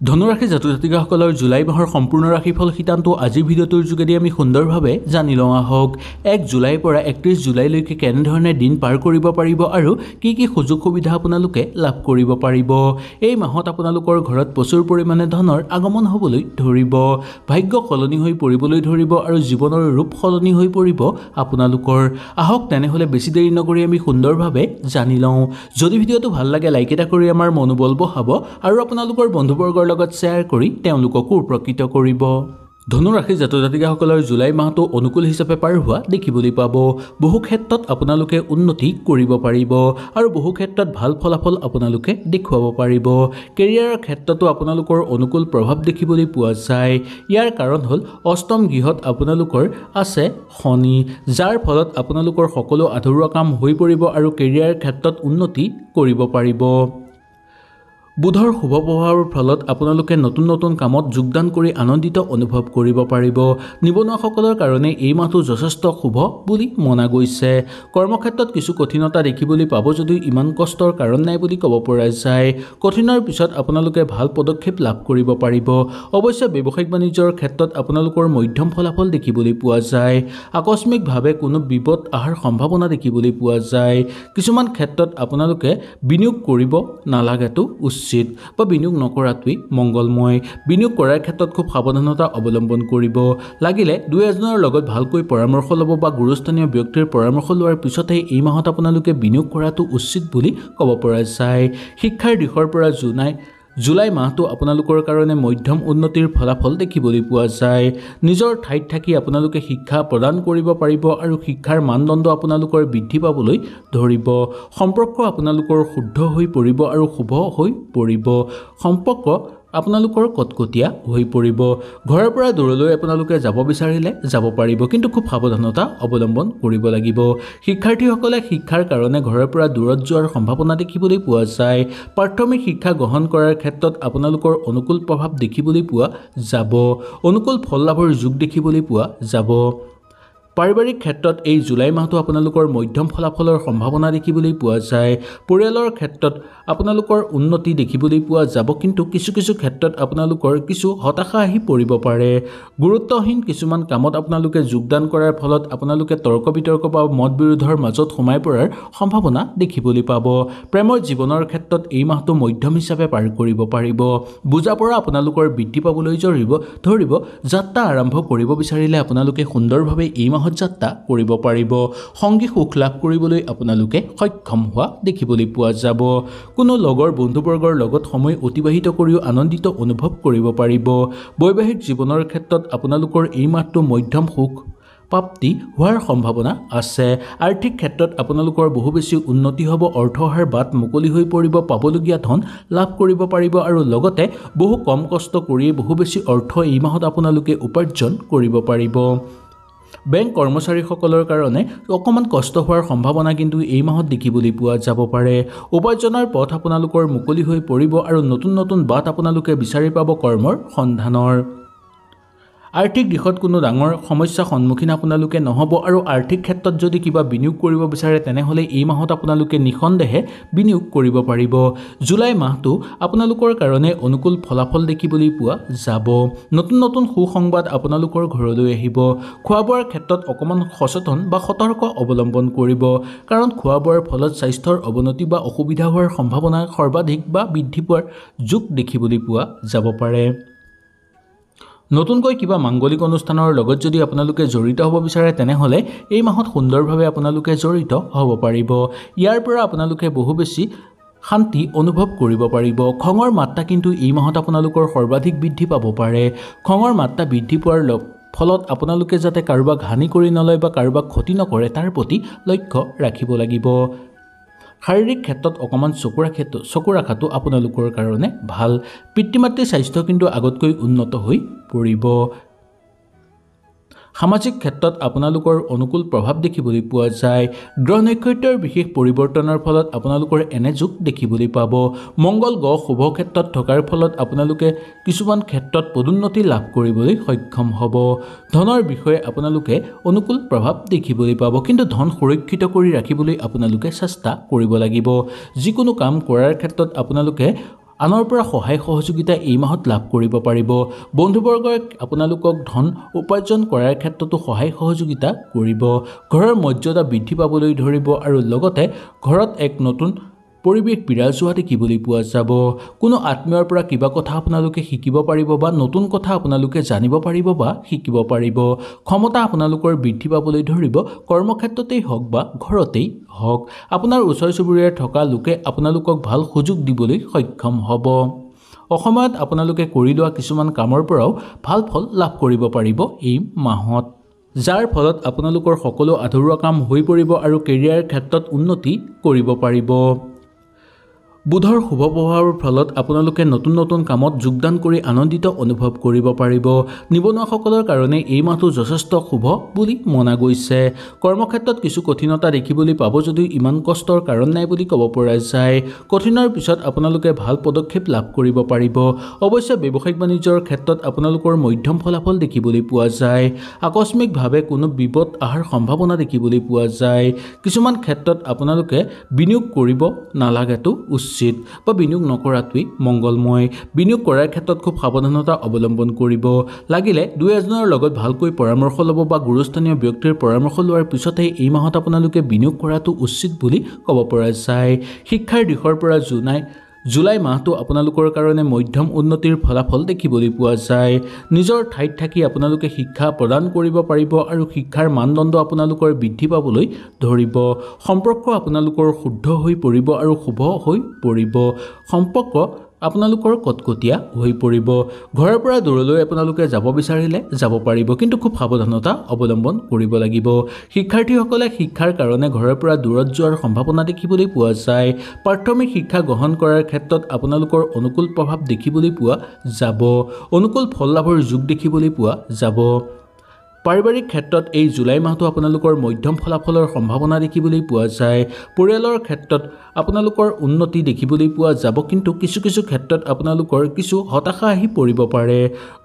ধনুৰাশি জাতক জাতিকাসকলৰ জুলাই মাহৰ সম্পূৰ্ণ ৰাশিফল সিদ্ধান্ত আজিৰ ভিডিঅ'টোৰ যোগেদি আমি সুন্দৰভাৱে জানি লওঁ আহক। 1 জুলাইৰ পৰা 31 জুলাইলৈকে কেনেধৰণে দিন পাৰ কৰিব পাৰিব আৰু কি কি সুযোগ সুবিধা আপোনালোকে লাভ কৰিব পাৰিব। এই মাহত আপোনালোকৰ ঘৰত প্ৰচুৰ পৰিমাণে ধনৰ আগমন হ'বলৈ ধৰিব, ভাগ্য সলনি হৈ পৰিবলৈ ধৰিব আৰু জীৱনৰ ৰূপ সলনি হৈ পৰিব আপোনালোকৰ। আহক তেনেহ'লে বেছি দেৰি নকৰি আমি সুন্দৰভাৱে জানি লওঁ। যদি ভিডিঅ'টো ভাল লাগে লাইক এটা কৰি আমাৰ মনোবল বঢ়াব আৰু আপোনালোকৰ বন্ধুবৰ্গৰ লগত শ্বেয়াৰ কৰি তেওঁলোককো উপকৃত কৰিব। ধনুৰাশি জাতক জাতিকাসকলৰ জুলাই মাহটো অনুকূল হিচাপে পাৰ হোৱা দেখিবলৈ পাব। বহু ক্ষেত্ৰত আপোনালোকে উন্নতি কৰিব পাৰিব আৰু বহু ক্ষেত্ৰত ভাল ফলাফল আপোনালোকে দেখুৱাব পাৰিব। কেৰিয়াৰৰ ক্ষেত্ৰতো আপোনালোকৰ অনুকূল প্ৰভাৱ দেখিবলৈ পোৱা যায়। ইয়াৰ কাৰণ হ'ল অষ্টম গৃহত আপোনালোকৰ আছে শনি, যাৰ ফলত আপোনালোকৰ সকলো আধৰুৱা কাম হৈ পৰিব আৰু কেৰিয়াৰ ক্ষেত্ৰত উন্নতি কৰিব পাৰিব। বুধৰ শুভ প্ৰভাৱৰ ফলত আপোনালোকে নতুন নতুন কামত যোগদান কৰি আনন্দিত অনুভৱ কৰিব পাৰিব। নিবনুৱাসকলৰ কাৰণে এই মাহটো যথেষ্ট শুভ বুলি মনা গৈছে। কৰ্মক্ষেত্ৰত কিছু কঠিনতা দেখিবলৈ পাব যদিও ইমান কষ্টৰ কাৰণ নাই বুলি ক'ব পৰা যায়। কঠিনৰ পিছত আপোনালোকে ভাল পদক্ষেপ লাভ কৰিব পাৰিব। অৱশ্যে ব্যৱসায়িক বাণিজ্যৰ ক্ষেত্ৰত আপোনালোকৰ মধ্যম ফলাফল দেখিবলৈ পোৱা যায়। আকস্মিকভাৱে কোনো বিপদ অহাৰ সম্ভাৱনা দেখিবলৈ পোৱা যায়। কিছুমান ক্ষেত্ৰত আপোনালোকে বিনিয়োগ কৰিব নালাগাটো উচিত বা বিনিয়োগ নকৰাটোৱেই মংগলময়। বিনিয়োগ কৰাৰ ক্ষেত্ৰত খুব সাৱধানতা অৱলম্বন কৰিব। লাগিলে দুই এজনৰ লগত ভালকৈ পৰামৰ্শ ল'ব বা গুৰুস্থানীয় ব্যক্তিৰ পৰামৰ্শ লোৱাৰ পিছতহে এই মাহত আপোনালোকে বিনিয়োগ কৰাটো উচিত বুলি ক'ব পৰা যায়। শিক্ষাৰ দিশৰ পৰা জুলাই মাহটো আপোনালোকৰ কাৰণে মধ্যম উন্নতিৰ ফলাফল দেখিবলৈ পোৱা যায়। নিজৰ ঠাইত থাকি আপোনালোকে শিক্ষা প্ৰদান কৰিব পাৰিব আৰু শিক্ষাৰ মানদণ্ড আপোনালোকৰ বৃদ্ধি পাবলৈ ধৰিব। সম্পৰ্ক আপোনালোকৰ শুদ্ধ হৈ পৰিব আৰু শুভ হৈ পৰিব। সম্পৰ্ক আপোনালোকৰ কটকটীয়া হৈ পৰিব। ঘৰৰ পৰা দূৰলৈ আপোনালোকে যাব বিচাৰিলে যাব পাৰিব, কিন্তু খুব সাৱধানতা অৱলম্বন কৰিব লাগিব। শিক্ষাৰ্থীসকলে শিক্ষাৰ কাৰণে ঘৰৰ পৰা দূৰত যোৱাৰ সম্ভাৱনা দেখিবলৈ পোৱা যায়। প্ৰাথমিক শিক্ষা গ্ৰহণ কৰাৰ ক্ষেত্ৰত আপোনালোকৰ অনুকূল প্ৰভাৱ দেখিবলৈ পোৱা যাব। অনুকূল ফল লাভৰ যোগ দেখিবলৈ পোৱা যাব। পাৰিবাৰিক ক্ষেত্ৰত এই জুলাই মাহটো আপোনালোকৰ মধ্যম ফলাফলৰ সম্ভাৱনা দেখিবলৈ পোৱা যায়। পৰিয়ালৰ ক্ষেত্ৰত আপোনালোকৰ উন্নতি দেখিবলৈ পোৱা যাব, কিন্তু কিছু ক্ষেত্ৰত আপোনালোকৰ কিছু হতাশা আহি পৰিব পাৰে। গুৰুত্বহীন কিছুমান কামত আপোনালোকে যোগদান কৰাৰ ফলত আপোনালোকে তৰ্ক বিতৰ্ক বা মত বিৰোধৰ মাজত সোমাই পৰাৰ সম্ভাৱনা দেখিবলৈ পাব। প্ৰেমৰ জীৱনৰ ক্ষেত্ৰত এই মাহটো মধ্যম হিচাপে পাৰ কৰিব পাৰিব। বুজাপৰা আপোনালোকৰ বৃদ্ধি পাবলৈ ধৰিব। যাত্ৰা আৰম্ভ কৰিব বিচাৰিলে আপোনালোকে সুন্দৰভাৱে এই মাহত যাত্ৰা কৰিব পাৰিব। সংগী সুখ লাভ কৰিবলৈ আপোনালোকে সক্ষম হোৱা দেখিবলৈ পোৱা যাব। কোনো লগৰ বন্ধুবৰ্গৰ লগত সময় অতিবাহিত কৰিও আনন্দিত অনুভৱ কৰিব পাৰিব। বৈবাহিক জীৱনৰ ক্ষেত্ৰত আপোনালোকৰ এই মাহটো মধ্যম সুখ প্ৰাপ্তি হোৱাৰ সম্ভাৱনা আছে। আৰ্থিক ক্ষেত্ৰত আপোনালোকৰ বহু বেছি উন্নতি হ'ব, অৰ্থ অহাৰ বাট মুকলি হৈ পৰিব, পাবলগীয়া ধন লাভ কৰিব পাৰিব আৰু লগতে বহু কম কষ্ট কৰিয়ে বহু বেছি অৰ্থ এই মাহত আপোনালোকে উপাৰ্জন কৰিব পাৰিব। বেংক কৰ্মচাৰীসকলৰ কাৰণে অকণমান কষ্ট হোৱাৰ সম্ভাৱনা কিন্তু এই মাহত দেখিবলৈ পোৱা যাব পাৰে। উপাৰ্জনৰ পথ আপোনালোকৰ মুকলি হৈ পৰিব আৰু নতুন নতুন বাট আপোনালোকে বিচাৰি পাব কৰ্মৰ সন্ধানৰ। আৰ্থিক দিশত কোনো ডাঙৰ সমস্যাৰ সন্মুখীন আপোনালোকে নহ'ব আৰু আৰ্থিক ক্ষেত্ৰত যদি কিবা বিনিয়োগ কৰিব বিচাৰে তেনেহ'লে এই মাহত আপোনালোকে নিঃসন্দেহে বিনিয়োগ কৰিব পাৰিব। জুলাই মাহটো আপোনালোকৰ কাৰণে অনুকূল ফলাফল দেখিবলৈ পোৱা যাব। নতুন নতুন সুসংবাদ আপোনালোকৰ ঘৰলৈ আহিব। খোৱা বোৱাৰ ক্ষেত্ৰত অকণমান সচেতন বা সতৰ্ক অৱলম্বন কৰিব, কাৰণ খোৱা বোৱাৰ ফলত স্বাস্থ্যৰ অৱনতি বা অসুবিধা হোৱাৰ সম্ভাৱনা সৰ্বাধিক বা বৃদ্ধি পোৱাৰ যোগ দেখিবলৈ পোৱা যাব পাৰে। নতুনকৈ কিবা মাংগলিক অনুষ্ঠানৰ লগত যদি আপোনালোকে জড়িত হ'ব বিচাৰে তেনেহ'লে এই মাহত সুন্দৰভাৱে আপোনালোকে জড়িত হ'ব পাৰিব। ইয়াৰ পৰা আপোনালোকে বহু বেছি শান্তি অনুভৱ কৰিব পাৰিব। খঙৰ মাত্ৰা কিন্তু এই মাহত আপোনালোকৰ সৰ্বাধিক বৃদ্ধি পাব পাৰে। খঙৰ মাত্ৰা বৃদ্ধি পোৱাৰ ফলত আপোনালোকে যাতে কাৰোবাক হানি কৰি নলয় বা কাৰোবাক ক্ষতি নকৰে তাৰ প্ৰতি লক্ষ্য ৰাখিব লাগিব। শাৰীৰিক ক্ষেত্ৰত অকণমান চকু ৰখাটো আপোনালোকৰ কাৰণে ভাল। পিতৃ মাতৃৰ স্বাস্থ্য কিন্তু আগতকৈ উন্নত হৈ পৰিব। সামাজিক ক্ষেত্ৰত আপোনালোকৰ অনুকূল প্ৰভাৱ দেখিবলৈ পোৱা যায়। গ্ৰহ নক্ষত্ৰৰ বিশেষ পৰিৱৰ্তনৰ ফলত আপোনালোকৰ এনে যোগ দেখিবলৈ পাব। মংগল গ্ৰহ শুভ ক্ষেত্ৰত থকাৰ ফলত আপোনালোকে কিছুমান ক্ষেত্ৰত পদোন্নতি লাভ কৰিবলৈ সক্ষম হ'ব। ধনৰ বিষয়ে আপোনালোকে অনুকূল প্ৰভাৱ দেখিবলৈ পাব, কিন্তু ধন সুৰক্ষিত কৰি ৰাখিবলৈ আপোনালোকে চেষ্টা কৰিব লাগিব। যিকোনো কাম কৰাৰ ক্ষেত্ৰত আপোনালোকে আনৰ পৰা সহায় সহযোগিতা এই মাহত লাভ কৰিব পাৰিব। বন্ধুবৰ্গই আপোনালোকক ধন উপাৰ্জন কৰাৰ ক্ষেত্ৰতো সহায় সহযোগিতা কৰিব। ঘৰৰ মৰ্যাদা বৃদ্ধি পাবলৈ ধৰিব আৰু লগতে ঘৰত এক নতুন পৰিৱেশ বিৰাজ হোৱা দেখিবলৈ পোৱা যাব। কোনো আত্মীয়ৰ পৰা কিবা কথা আপোনালোকে শিকিব পাৰিব বা নতুন কথা আপোনালোকে জানিব পাৰিব বা শিকিব পাৰিব। ক্ষমতা আপোনালোকৰ বৃদ্ধি পাবলৈ ধৰিব। কৰ্মক্ষেত্ৰতেই হওক বা ঘৰতেই হওক আপোনাৰ ওচৰ চুবুৰীয়াত থকা লোকে আপোনালোকক ভাল সুযোগ দিবলৈ সক্ষম হ'ব। অসময়ত আপোনালোকে কৰি লোৱা কিছুমান কামৰ পৰাও ভাল ফল লাভ কৰিব পাৰিব এই মাহত, যাৰ ফলত আপোনালোকৰ সকলো আধৰুৱা কাম হৈ পৰিব আৰু কেৰিয়াৰ ক্ষেত্ৰত উন্নতি কৰিব পাৰিব। বুধৰ শুভ প্ৰভাৱৰ ফলত আপোনালোকে নতুন নতুন কামত যোগদান কৰি আনন্দিত অনুভৱ কৰিব পাৰিব। নিবনুৱাসকলৰ কাৰণে এই মাহটো যথেষ্ট শুভ বুলি মনা গৈছে। কৰ্মক্ষেত্ৰত কিছু কঠিনতা দেখিবলৈ পাব যদিও ইমান কষ্টৰ কাৰণ নাই বুলি ক'ব পৰা যায়। কঠিনৰ পিছত আপোনালোকে ভাল পদক্ষেপ লাভ কৰিব পাৰিব। অৱশ্যে ব্যৱসায়িক বাণিজ্যৰ ক্ষেত্ৰত আপোনালোকৰ মধ্যম ফলাফল দেখিবলৈ পোৱা যায়। আকস্মিকভাৱে কোনো বিপদ অহাৰ সম্ভাৱনা দেখিবলৈ পোৱা যায়। কিছুমান ক্ষেত্ৰত আপোনালোকে বিনিয়োগ কৰিব নালাগেতো উচিত বা বিনিয়োগ নকৰাটোৱেই মংগলময়। বিনিয়োগ কৰাৰ ক্ষেত্ৰত খুব সাৱধানতা অৱলম্বন কৰিব। লাগিলে দুই এজনৰ লগত ভালকৈ পৰামৰ্শ ল'ব বা গুৰুস্থানীয় ব্যক্তিৰ পৰামৰ্শ লোৱাৰ পিছতহে এই মাহত আপোনালোকে বিনিয়োগ কৰাটো উচিত বুলি ক'ব পৰা যায়। শিক্ষাৰ দিশৰ পৰা জুলাই মাহটো আপোনালোকৰ কাৰণে মধ্যম উন্নতিৰ ফলাফল দেখিবলৈ পোৱা যায়। নিজৰ ঠাইত থাকি আপোনালোকে শিক্ষা প্ৰদান কৰিব পাৰিব আৰু শিক্ষাৰ মানদণ্ড আপোনালোকৰ বৃদ্ধি পাবলৈ ধৰিব। সম্পৰ্ক আপোনালোকৰ শুদ্ধ হৈ পৰিব আৰু শুভ হৈ পৰিব। সম্পৰ্ক আপোনালোকৰ কটকটীয়া হৈ পৰিব। ঘৰৰ পৰা দূৰলৈ আপোনালোকে যাব বিচাৰিলে যাব পাৰিব, কিন্তু খুব সাৱধানতা অৱলম্বন কৰিব লাগিব। শিক্ষাৰ্থীসকলে শিক্ষাৰ কাৰণে ঘৰৰ পৰা দূৰত যোৱাৰ সম্ভাৱনা দেখিবলৈ পোৱা যায়। প্ৰাথমিক শিক্ষা গ্ৰহণ কৰাৰ ক্ষেত্ৰত আপোনালোকৰ অনুকূল প্ৰভাৱ দেখিবলৈ পোৱা যাব। অনুকূল ফল লাভৰ যোগ দেখিবলৈ পোৱা যাব। পাৰিবাৰিক ক্ষেত্ৰত এই জুলাই মাহটো আপোনালোকৰ মধ্যম ফলাফলৰ সম্ভাৱনা দেখিবলৈ পোৱা যায়। পৰিয়ালৰ ক্ষেত্ৰত আপোনালোকৰ উন্নতি দেখিবলৈ পোৱা যাব, কিন্তু কিছু কিছু ক্ষেত্ৰত আপোনালোকৰ কিছু হতাশা আহি পৰিব পাৰে।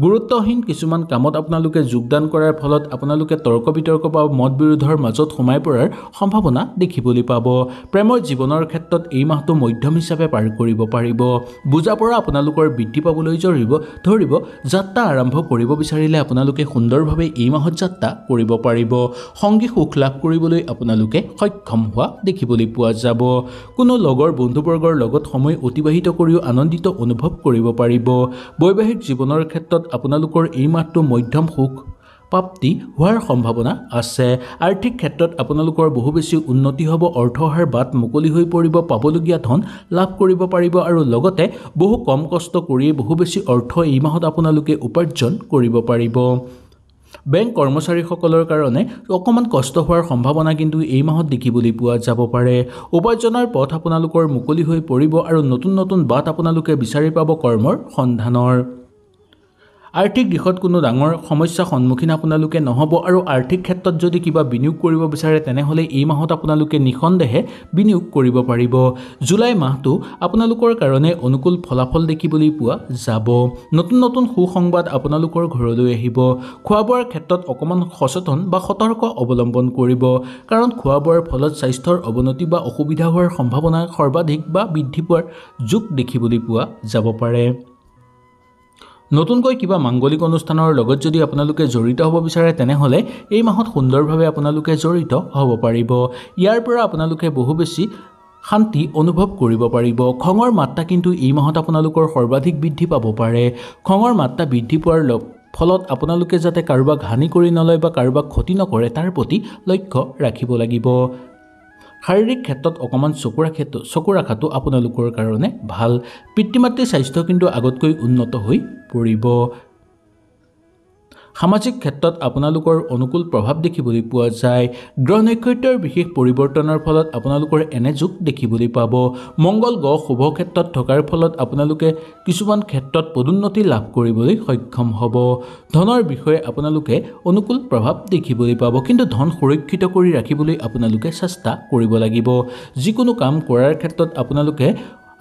গুৰুত্বহীন কিছুমান কামত আপোনালোকে যোগদান কৰাৰ ফলত আপোনালোকে তৰ্ক বিতৰ্ক বা মত বিৰোধৰ মাজত সোমাই পৰাৰ সম্ভাৱনা দেখিবলৈ পাব। প্ৰেমৰ জীৱনৰ ক্ষেত্ৰত এই মাহটো মধ্যম হিচাপে পাৰ কৰিব পাৰিব। বুজাপৰা আপোনালোকৰ বৃদ্ধি পাবলৈ ধৰিব। যাত্ৰা আৰম্ভ কৰিব বিচাৰিলে আপোনালোকে সুন্দৰভাৱে এই মাহত যাত্ৰা কৰিব পাৰিব। সংগী সুখ লাভ কৰিবলৈ আপোনালোকে সক্ষম হোৱা দেখিবলৈ পোৱা যাব। কোনো লগৰ বন্ধুবৰ্গৰ লগত সময় অতিবাহিত কৰিও আনন্দিত অনুভৱ কৰিব পাৰিব। বৈবাহিক জীৱনৰ ক্ষেত্ৰত আপোনালোকৰ এই মাহটো মধ্যম সুখ প্ৰাপ্তি হোৱাৰ সম্ভাৱনা আছে। আৰ্থিক ক্ষেত্ৰত আপোনালোকৰ বহু বেছি উন্নতি হ'ব। অৰ্থ অহাৰ বাট মুকলি হৈ পৰিব। পাবলগীয়া ধন লাভ কৰিব পাৰিব আৰু লগতে বহু কম কষ্ট কৰিয়ে বহু বেছি অৰ্থ এই মাহত আপোনালোকে উপাৰ্জন কৰিব পাৰিব। বেংক কৰ্মচাৰীসকলৰ কাৰণে অকণমান কষ্ট হোৱাৰ সম্ভাৱনা কিন্তু এই মাহত দেখিবলৈ পোৱা যাব পাৰে। উপাৰ্জনৰ পথ আপোনালোকৰ মুকলি হৈ পৰিব আৰু নতুন নতুন বাট আপোনালোকে বিচাৰি পাব কৰ্মৰ সন্ধানৰ। আৰ্থিক দিশত কোনো ডাঙৰ সমস্যাৰ সন্মুখীন আপোনালোকে নহ'ব আৰু আৰ্থিক ক্ষেত্ৰত যদি কিবা বিনিয়োগ কৰিব বিচাৰে তেনেহ'লে এই মাহত আপোনালোকে নিঃসন্দেহে বিনিয়োগ কৰিব পাৰিব। জুলাই মাহটো আপোনালোকৰ কাৰণে অনুকূল ফলাফল দেখিবলৈ পোৱা যাব। নতুন নতুন সুসংবাদ আপোনালোকৰ ঘৰলৈ আহিব। খোৱা বোৱাৰ ক্ষেত্ৰত অকণমান সচেতন বা সতৰ্ক অৱলম্বন কৰিব, কাৰণ খোৱা বোৱাৰ ফলত স্বাস্থ্যৰ অৱনতি বা অসুবিধা হোৱাৰ সম্ভাৱনা সৰ্বাধিক বা বৃদ্ধি পোৱাৰ যোগ দেখিবলৈ পোৱা যাব পাৰে। নতুনকৈ কিবা মাংগলিক অনুষ্ঠানৰ লগত যদি আপোনালোকে জড়িত হ'ব বিচাৰে তেনেহ'লে এই মাহত সুন্দৰভাৱে আপোনালোকে জড়িত হ'ব পাৰিব। ইয়াৰ পৰা আপোনালোকে বহু বেছি শান্তি অনুভৱ কৰিব পাৰিব। খঙৰ মাত্ৰা কিন্তু এই মাহত আপোনালোকৰ সৰ্বাধিক বৃদ্ধি পাব পাৰে। খঙৰ মাত্ৰা বৃদ্ধি পোৱাৰ ফলত আপোনালোকে যাতে কাৰোবাক হানি কৰি নলয় বা কাৰোবাক ক্ষতি নকৰে তাৰ প্ৰতি লক্ষ্য ৰাখিব লাগিব। শাৰীৰিক ক্ষেত্ৰত অকণমান চকু ৰখাটো আপোনালোকৰ কাৰণে ভাল। পিতৃ মাতৃৰ স্বাস্থ্য কিন্তু আগতকৈ উন্নত হৈ পৰিব। সামাজিক ক্ষেত্ৰত আপোনালোকৰ অনুকূল প্ৰভাৱ দেখিবলৈ পোৱা যায়। গ্ৰহ নক্ষত্ৰৰ বিশেষ পৰিৱৰ্তনৰ ফলত আপোনালোকৰ এনে যোগ দেখিবলৈ পাব। মংগল গ্ৰহ শুভ ক্ষেত্ৰত থকাৰ ফলত আপোনালোকে কিছুমান ক্ষেত্ৰত পদোন্নতি লাভ কৰিবলৈ সক্ষম হ'ব। ধনৰ বিষয়ে আপোনালোকে অনুকূল প্ৰভাৱ দেখিবলৈ পাব, কিন্তু ধন সুৰক্ষিত কৰি ৰাখিবলৈ আপোনালোকে চেষ্টা কৰিব লাগিব। যিকোনো কাম কৰাৰ ক্ষেত্ৰত আপোনালোকে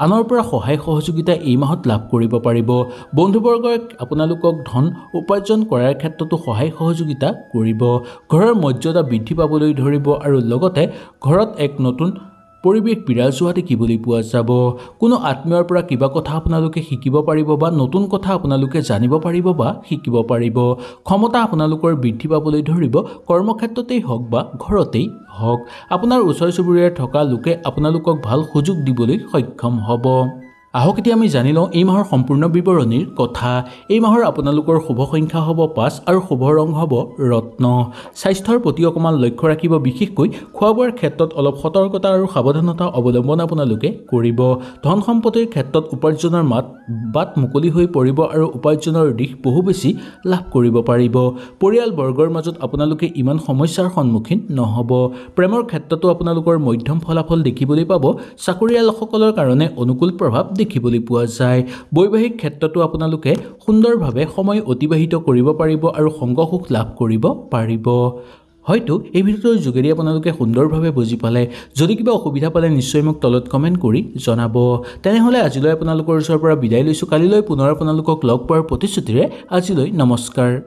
আনৰ পৰা সহায় সহযোগিতা এই মাহত লাভ কৰিব পাৰিব। বন্ধুবৰ্গই আপোনালোকক ধন উপাৰ্জন কৰাৰ ক্ষেত্ৰতো সহায় সহযোগিতা কৰিব। ঘৰৰ মৰ্যাদা বৃদ্ধি পাবলৈ ধৰিব আৰু লগতে ঘৰত এক নতুন পৰিৱেশ বিৰাজ হোৱা দেখিবলৈ পোৱা যাব। কোনো আত্মীয়ৰ পৰা কিবা কথা আপোনালোকে শিকিব পাৰিব বা নতুন কথা আপোনালোকে জানিব পাৰিব বা শিকিব পাৰিব। ক্ষমতা আপোনালোকৰ বৃদ্ধি পাবলৈ ধৰিব, কৰ্মক্ষেত্ৰতেই হওক বা ঘৰতেই হওক। আপোনাৰ ওচৰ চুবুৰীয়াত থকা লোকে আপোনালোকক ভাল সুযোগ দিবলৈ সক্ষম হ'ব। আহক এতিয়া আমি জানি লওঁ এই মাহৰ সম্পূৰ্ণ বিৱৰণীৰ কথা। এই মাহৰ আপোনালোকৰ শুভ সংখ্যা হ'ব 5 আৰু শুভ ৰং হ'ব ৰত্ন। স্বাস্থ্যৰ প্ৰতি অকণমান লক্ষ্য ৰাখিব, বিশেষকৈ খোৱা বোৱাৰ ক্ষেত্ৰত অলপ সতৰ্কতা আৰু সাৱধানতা অৱলম্বন আপোনালোকে কৰিব। ধন সম্পত্তিৰ ক্ষেত্ৰত উপাৰ্জনৰ বাট মুকলি হৈ পৰিব আৰু উপাৰ্জনৰ দিশ বহু বেছি লাভ কৰিব পাৰিব। পৰিয়ালবৰ্গৰ মাজত আপোনালোকে ইমান সমস্যাৰ সন্মুখীন নহ'ব। প্ৰেমৰ ক্ষেত্ৰতো আপোনালোকৰ মধ্যম ফলাফল দেখিবলৈ পাব। চাকৰিয়ালসকলৰ কাৰণে অনুকূল প্ৰভাৱ দেখিবলৈ পোৱা যায়। বৈবাহিক ক্ষেত্ৰতো আপোনালোকে সুন্দৰভাৱে সময় অতিবাহিত কৰিব পাৰিব আৰু সংগ সুখ লাভ কৰিব পাৰিব। হয়তো এই ভিডিঅ'টোৰ যোগেদি আপোনালোকে সুন্দৰভাৱে বুজি পালে। যদি কিবা অসুবিধা পালে নিশ্চয় মোক তলত কমেণ্ট কৰি জনাব। তেনেহ'লে আজিলৈ আপোনালোকৰ ওচৰৰ পৰা বিদায় লৈছোঁ। কালিলৈ পুনৰ আপোনালোকক লগ পোৱাৰ প্ৰতিশ্ৰুতিৰে আজিলৈ নমস্কাৰ।